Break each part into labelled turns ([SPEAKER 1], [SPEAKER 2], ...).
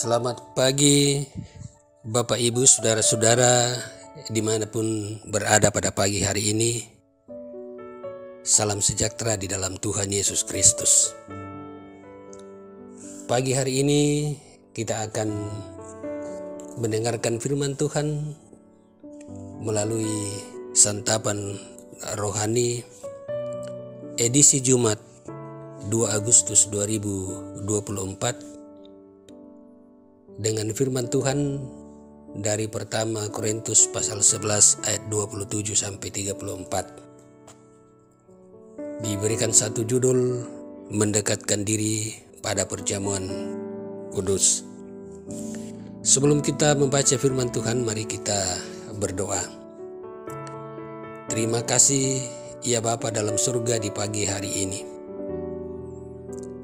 [SPEAKER 1] Selamat pagi Bapak Ibu Saudara-saudara dimanapun berada pada pagi hari ini. Salam sejahtera di dalam Tuhan Yesus Kristus. Pagi hari ini kita akan mendengarkan firman Tuhan melalui santapan rohani edisi Jumat 2 Agustus 2024 dengan firman Tuhan dari pertama Korintus pasal 11 ayat 27 sampai 34. Diberikan satu judul, mendekatkan diri pada perjamuan kudus. Sebelum kita membaca firman Tuhan, mari kita berdoa. Terima kasih ya Bapa dalam surga di pagi hari ini.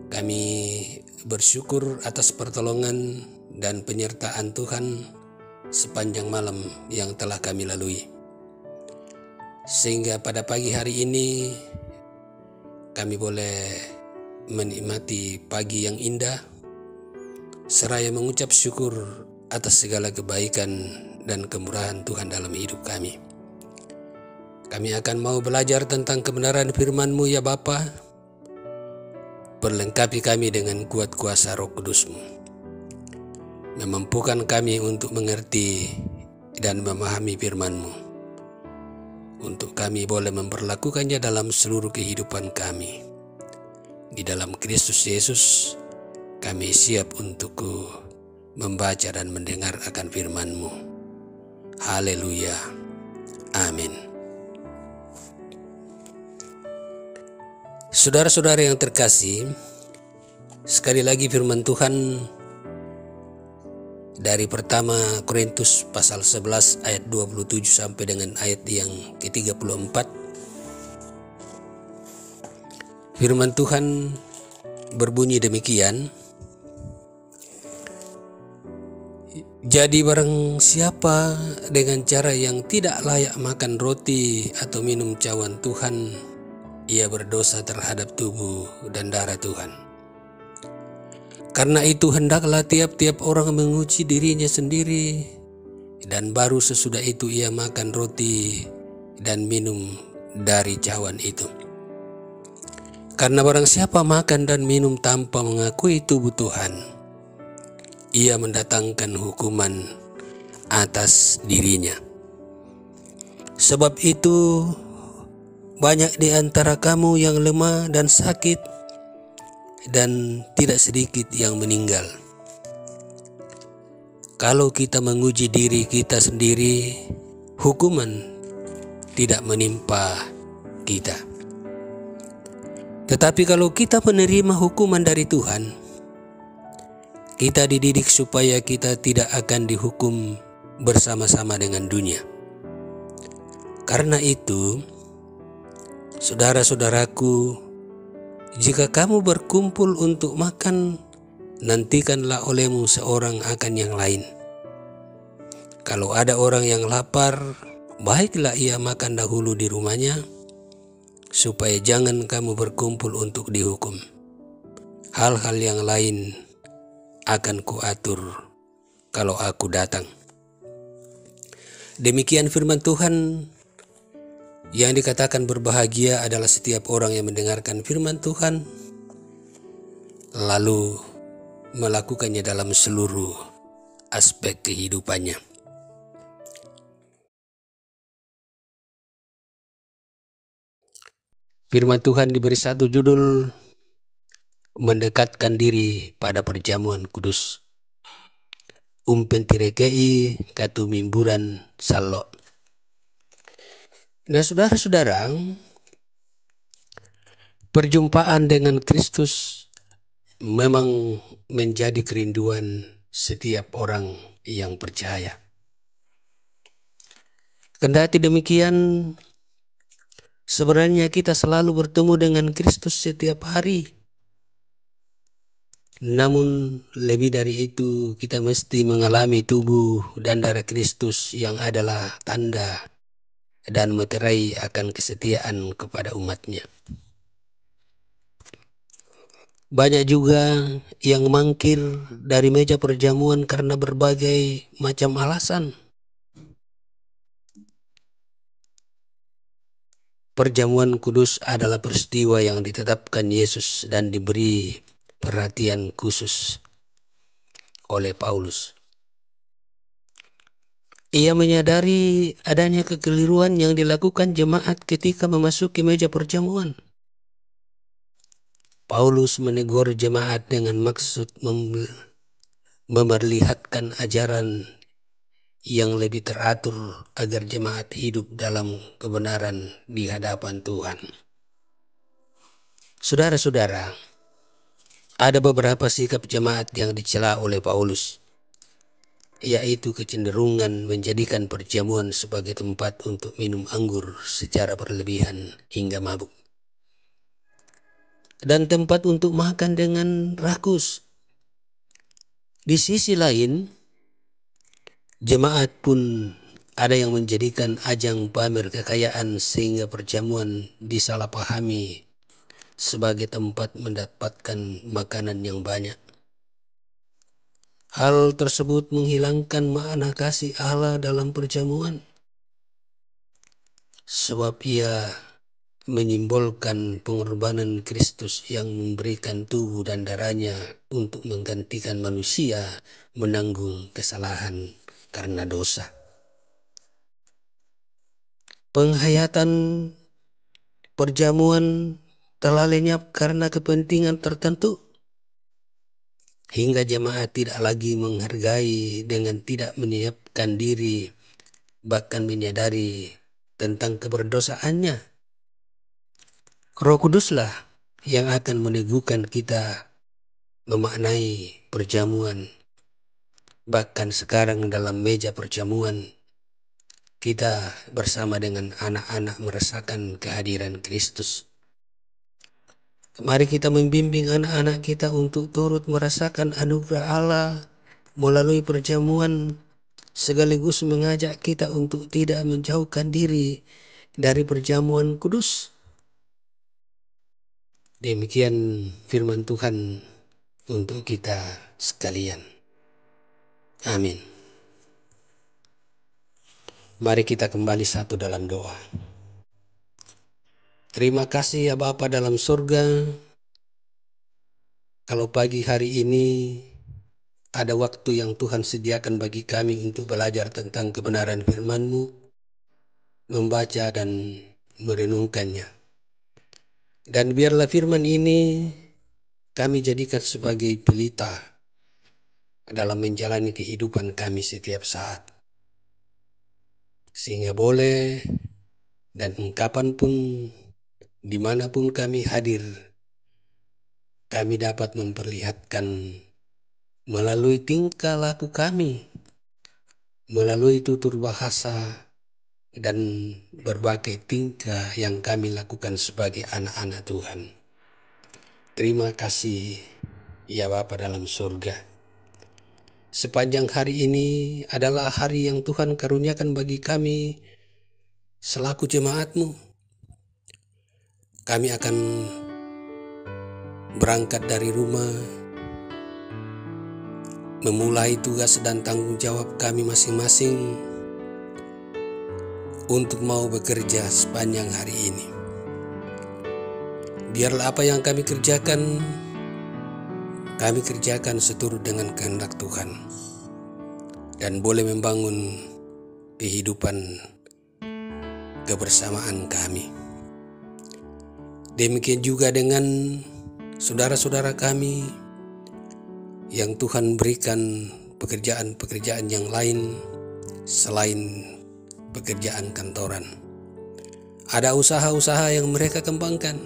[SPEAKER 1] Kami bersyukur atas pertolongan dan penyertaan Tuhan sepanjang malam yang telah kami lalui. Sehingga pada pagi hari ini kami boleh menikmati pagi yang indah, seraya mengucap syukur atas segala kebaikan dan kemurahan Tuhan dalam hidup kami. Kami akan mau belajar tentang kebenaran firman-Mu ya Bapa. Perlengkapi kami dengan kuat kuasa Roh Kudus-Mu, memampukan kami untuk mengerti dan memahami firman-Mu, untuk kami boleh memperlakukannya dalam seluruh kehidupan kami. Di dalam Kristus Yesus, kami siap untuk membaca dan mendengar akan firman-Mu. Haleluya. Amin. Saudara-saudara yang terkasih, sekali lagi firman Tuhan dari pertama Korintus pasal 11 ayat 27 sampai dengan ayat yang ke-34. Firman Tuhan berbunyi demikian. Jadi barang siapa dengan cara yang tidak layak makan roti atau minum cawan Tuhan, ia berdosa terhadap tubuh dan darah Tuhan. Karena itu hendaklah tiap-tiap orang menguji dirinya sendiri, dan baru sesudah itu ia makan roti dan minum dari cawan itu. Karena barang siapa makan dan minum tanpa mengakui tubuh Tuhan, ia mendatangkan hukuman atas dirinya. Sebab itu banyak di antara kamu yang lemah dan sakit, dan tidak sedikit yang meninggal. Kalau kita menguji diri kita sendiri, hukuman tidak menimpa kita. Tetapi kalau kita menerima hukuman dari Tuhan, kita dididik supaya kita tidak akan dihukum bersama-sama dengan dunia. Karena itu, saudara-saudaraku, jika kamu berkumpul untuk makan, nantikanlah olehmu seorang akan yang lain. Kalau ada orang yang lapar, baiklah ia makan dahulu di rumahnya, supaya jangan kamu berkumpul untuk dihukum. Hal-hal yang lain akan kuatur kalau aku datang. Demikian firman Tuhan. Yang dikatakan berbahagia adalah setiap orang yang mendengarkan firman Tuhan, lalu melakukannya dalam seluruh aspek kehidupannya. Firman Tuhan diberi satu judul, mendekatkan diri pada perjamuan kudus. Umpen tirekei katu mimburan salo. Nah saudara-saudara, perjumpaan dengan Kristus memang menjadi kerinduan setiap orang yang percaya. Kendati demikian, sebenarnya kita selalu bertemu dengan Kristus setiap hari. Namun lebih dari itu, kita mesti mengalami tubuh dan darah Kristus yang adalah tanda dan meterai akan kesetiaan kepada umatnya. Banyak juga yang mangkir dari meja perjamuan karena berbagai macam alasan. Perjamuan kudus adalah peristiwa yang ditetapkan Yesus dan diberi perhatian khusus oleh Paulus. Ia menyadari adanya kekeliruan yang dilakukan jemaat ketika memasuki meja perjamuan. Paulus menegur jemaat dengan maksud memperlihatkan ajaran yang lebih teratur agar jemaat hidup dalam kebenaran di hadapan Tuhan. Saudara-saudara, ada beberapa sikap jemaat yang dicela oleh Paulus, yaitu kecenderungan menjadikan perjamuan sebagai tempat untuk minum anggur secara berlebihan hingga mabuk, dan tempat untuk makan dengan rakus. Di sisi lain, jemaat pun ada yang menjadikan ajang pamer kekayaan sehingga perjamuan disalahpahami sebagai tempat mendapatkan makanan yang banyak. Hal tersebut menghilangkan makna kasih Allah dalam perjamuan, sebab ia menyimbolkan pengorbanan Kristus yang memberikan tubuh dan darahnya untuk menggantikan manusia menanggung kesalahan karena dosa. Penghayatan perjamuan telah lenyap karena kepentingan tertentu, hingga jemaat tidak lagi menghargai dengan tidak menyiapkan diri, bahkan menyadari tentang keberdosaannya. Roh Kuduslah yang akan meneguhkan kita memaknai perjamuan. Bahkan sekarang dalam meja perjamuan, kita bersama dengan anak-anak merasakan kehadiran Kristus. Mari kita membimbing anak-anak kita untuk turut merasakan anugerah Allah melalui perjamuan, sekaligus mengajak kita untuk tidak menjauhkan diri dari perjamuan kudus. Demikian firman Tuhan untuk kita sekalian. Amin. Mari kita kembali satu dalam doa. Terima kasih ya Bapa dalam surga, kalau pagi hari ini ada waktu yang Tuhan sediakan bagi kami untuk belajar tentang kebenaran firman-Mu, membaca dan merenungkannya. Dan biarlah firman ini kami jadikan sebagai pelita dalam menjalani kehidupan kami setiap saat, sehingga boleh dan kapanpun, dimanapun kami hadir, kami dapat memperlihatkan melalui tingkah laku kami, melalui tutur bahasa, dan berbagai tingkah yang kami lakukan sebagai anak-anak Tuhan. Terima kasih ya Bapa dalam surga. Sepanjang hari ini adalah hari yang Tuhan karuniakan bagi kami selaku jemaat-Mu. Kami akan berangkat dari rumah, memulai tugas dan tanggung jawab kami masing-masing untuk mau bekerja sepanjang hari ini. Biarlah apa yang kami kerjakan seturut dengan kehendak Tuhan dan boleh membangun kehidupan kebersamaan kami. Demikian juga dengan saudara-saudara kami yang Tuhan berikan pekerjaan-pekerjaan yang lain selain pekerjaan kantoran. Ada usaha-usaha yang mereka kembangkan.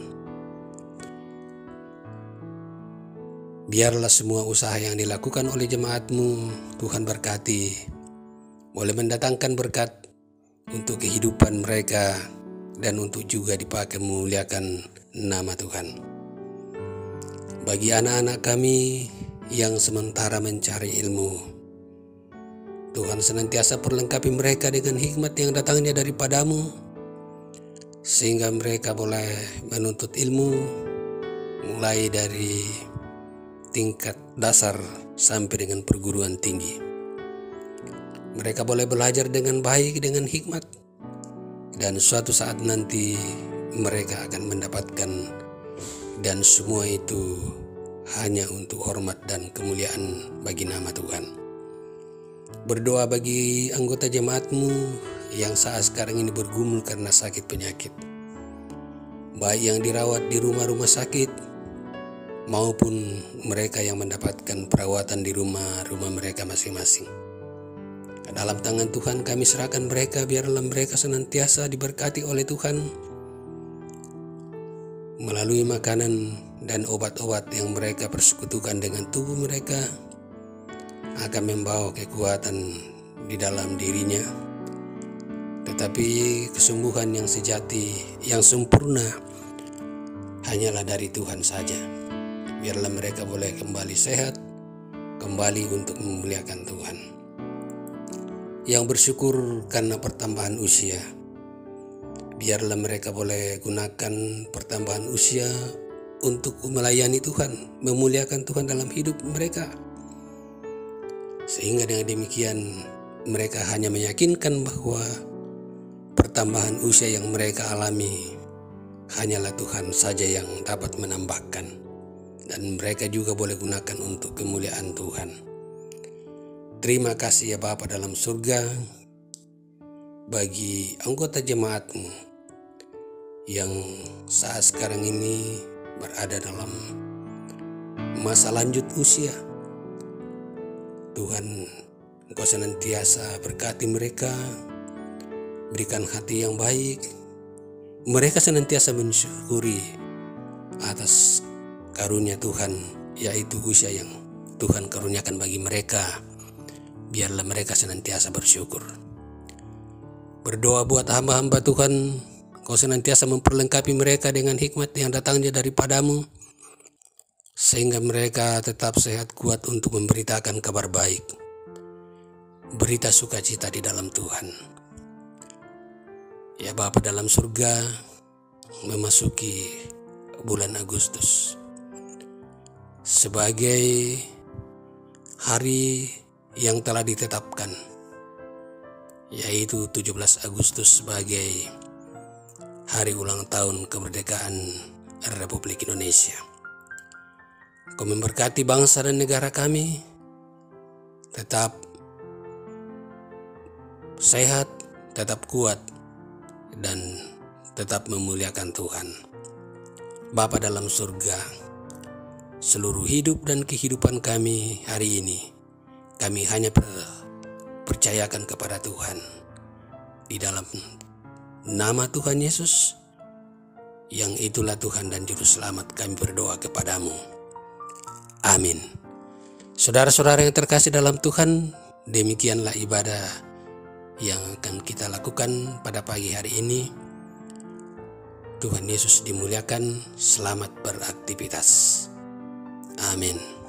[SPEAKER 1] Biarlah semua usaha yang dilakukan oleh jemaat-Mu Tuhan berkati, boleh mendatangkan berkat untuk kehidupan mereka dan untuk juga dipakai memuliakan nama Tuhan. Bagi anak-anak kami yang sementara mencari ilmu, Tuhan senantiasa perlengkapi mereka dengan hikmat yang datangnya daripada-Mu, sehingga mereka boleh menuntut ilmu mulai dari tingkat dasar sampai dengan perguruan tinggi. Mereka boleh belajar dengan baik, dengan hikmat, dan suatu saat nanti mereka akan mendapatkan, dan semua itu hanya untuk hormat dan kemuliaan bagi nama Tuhan. Berdoa bagi anggota jemaatmu yang saat sekarang ini bergumul karena sakit penyakit, baik yang dirawat di rumah-rumah sakit maupun mereka yang mendapatkan perawatan di rumah-rumah mereka masing-masing. Ke dalam tangan Tuhan kami serahkan mereka, biarlah mereka senantiasa diberkati oleh Tuhan melalui makanan dan obat-obat yang mereka persekutukan dengan tubuh mereka, akan membawa kekuatan di dalam dirinya. Tetapi kesembuhan yang sejati, yang sempurna, hanyalah dari Tuhan saja. Biarlah mereka boleh kembali sehat, kembali untuk memuliakan Tuhan. Yang bersyukur karena pertambahan usia, biarlah mereka boleh gunakan pertambahan usia untuk melayani Tuhan, memuliakan Tuhan dalam hidup mereka. Sehingga dengan demikian mereka hanya meyakinkan bahwa pertambahan usia yang mereka alami hanyalah Tuhan saja yang dapat menambahkan, dan mereka juga boleh gunakan untuk kemuliaan Tuhan. Terima kasih ya Bapa dalam surga bagi anggota jemaatmu yang saat sekarang ini berada dalam masa lanjut usia. Tuhan, Engkau senantiasa berkati mereka, berikan hati yang baik. Mereka senantiasa mensyukuri atas karunia Tuhan, yaitu usia yang Tuhan karuniakan bagi mereka. Biarlah mereka senantiasa bersyukur. Berdoa buat hamba-hamba Tuhan, Kau senantiasa memperlengkapi mereka dengan hikmat yang datangnya daripadamu, sehingga mereka tetap sehat kuat untuk memberitakan kabar baik, berita sukacita di dalam Tuhan. Ya Bapa dalam surga, memasuki bulan Agustus sebagai hari yang telah ditetapkan, yaitu 17 Agustus sebagai hari ulang tahun kemerdekaan Republik Indonesia. Kau memberkati bangsa dan negara kami tetap sehat, tetap kuat, dan tetap memuliakan Tuhan. Bapa dalam surga, seluruh hidup dan kehidupan kami hari ini, kami hanya percayakan kepada Tuhan. Di dalam nama Tuhan Yesus, yang itulah Tuhan dan Juru Selamat, kami berdoa kepadamu. Amin. Saudara-saudara yang terkasih dalam Tuhan, demikianlah ibadah yang akan kita lakukan pada pagi hari ini. Tuhan Yesus dimuliakan. Selamat beraktivitas. Amin.